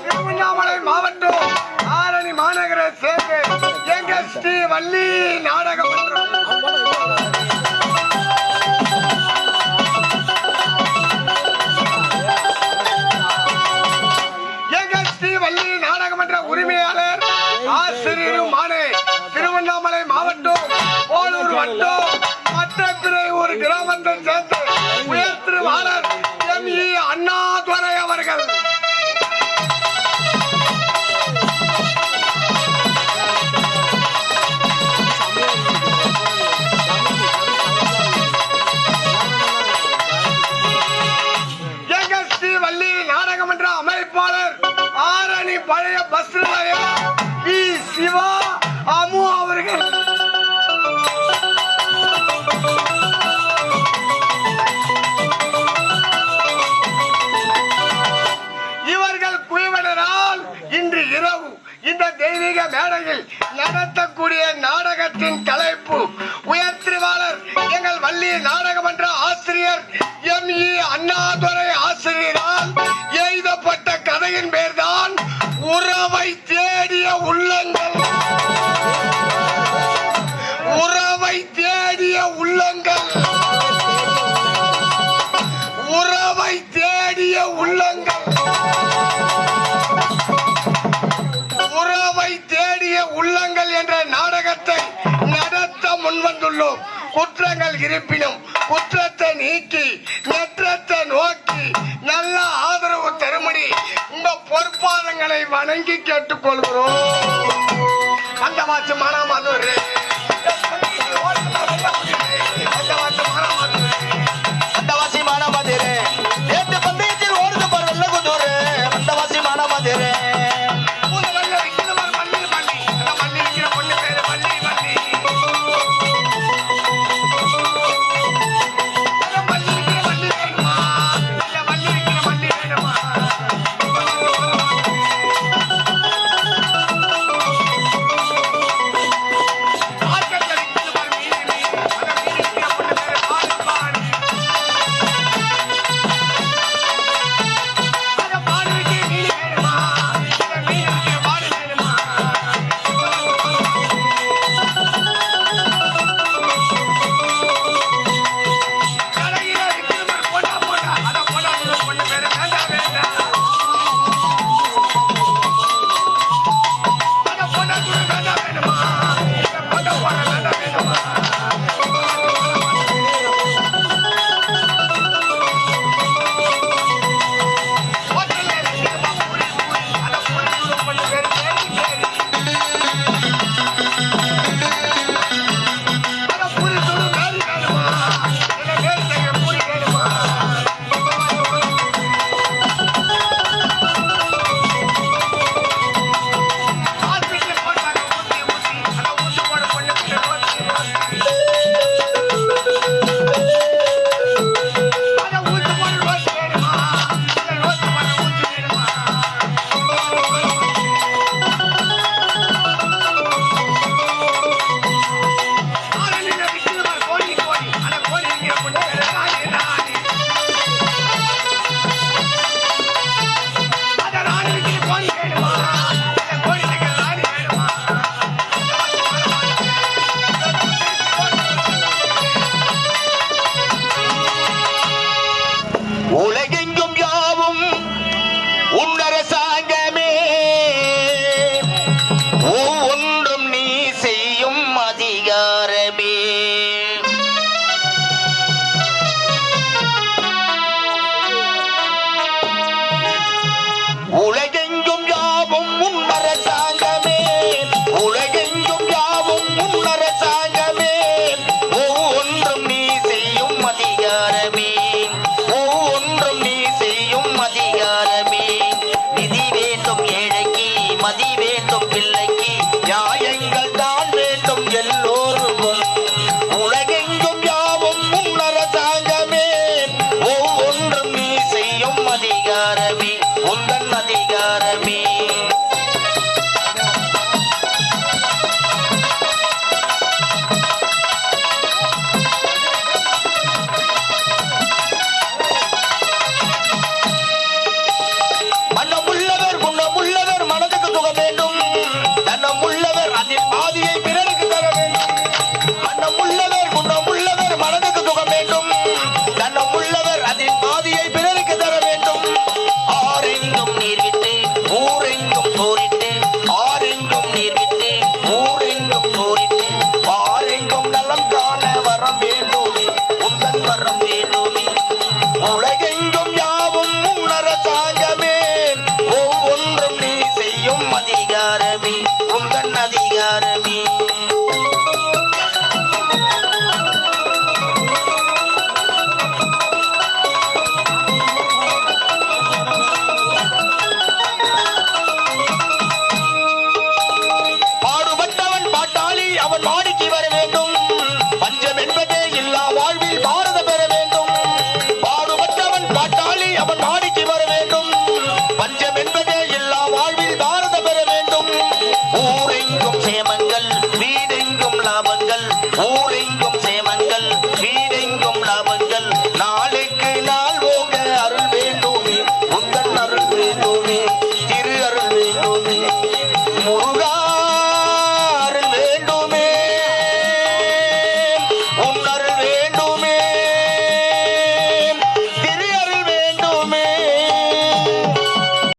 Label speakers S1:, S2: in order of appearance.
S1: திருவண்ணாமலை மாவட்டம் ஆரணி மாநகரை சேர்ந்து எங்க ஸ்ரீ வள்ளி நாடக மன்றம் உரிமையாளர் ஆசிரியரும் திருவண்ணாமலை மாவட்டம் போலூர் வட்டம் மற்றப்பிறை ஒரு கிராமத்தை சேர்ந்து உயர்திருவாளர் எம்.இ. அண்ணாதுரை அவர்கள் எங்க ஸ்ரீ வள்ளி நாடகமன்ற அமைப்பாளர் ஆரணி பழைய பஸ் நிலையம் பி. சிவா அம்மு அவர்கள் இவர்கள் குழுவினரால் இன்று இரவு இந்த தெய்வீக மேடையில் நடத்தக்கூடிய நாடகத்தின் தலைப்பு உயர்திருவாளர் எங்கள் வள்ளி நாடகமன்ற ஆசிரியர் எம்.இ. அண்ணாதுரை ஆசிரியரால் எழுதப்பட்ட கதையின் பேர்தான் உறவை தேடிய உள்ளங்கள். உறவை தேடிய உள்ளங்கள். உறவை தேடிய உள்ளங்கள். உறவை தேடிய உள்ளங்கள் என்ற நாடகத்தை நடத்த முன்வந்துள்ளோம். குற்றங்கள் இருப்பினும் குற்றத்தை நீக்கி நெற்றத்தை நோக்கி நல்ல ஆதரவு தரும்படி உங்க பொறுப்பாளங்களை வணங்கி கேட்டுக்கொள்கிறோம். அந்த வாச்சு மானாமதுரை
S2: அதிகாரமே உந்தன் அதிகாரமே. மன்னமுள்ளவர் குணமுள்ளவர் மனதுக்கு சுகம் வேண்டும். தன்னமுள்ளவர் அதில் பாதியை பிறருக்கு தர வேண்டும். மன்னமுள்ளவர் குணமுள்ளவர் மனதுக்கு சுகம் வேண்டும். தன்னமுள்ளவர் அதில் பாதியை பிறருக்கு தர வேண்டும். ஆரெங்கும் நீர் விட்டு ஊரெங்கும் சோரிட்டு ஆரெங்கும் நீர் விட்டு ஊரெங்கும் சோரிட்டு ஆரெங்கும் நலம் காண வரம் வேண்டுமே உந்தன் வரம் வேண்டுமே. உலகெங்கும் யாவும் உணரசாங்கமே ஒவ்வொன்றும் நீ செய்யும் அதிகாரமே உந்தன் அதிகாரமே. பாடுபட்டவன் பாட்டாளி அவன் மாடிக்கு வர வேண்டும். பஞ்சம் என்பதே இல்லா வாழ்வில் பாரதம் பெற வேண்டும். பாடுபட்டவன் பாட்டாளி அவன் மாடிக்கு வர வேண்டும். பஞ்சம் என்பதே இல்லா வாழ்வில் பாரதம் பெற வேண்டும். ஊரெங்கும் சேமங்கள் வீடெங்கும் லாபங்கள் ஊரெங்கும்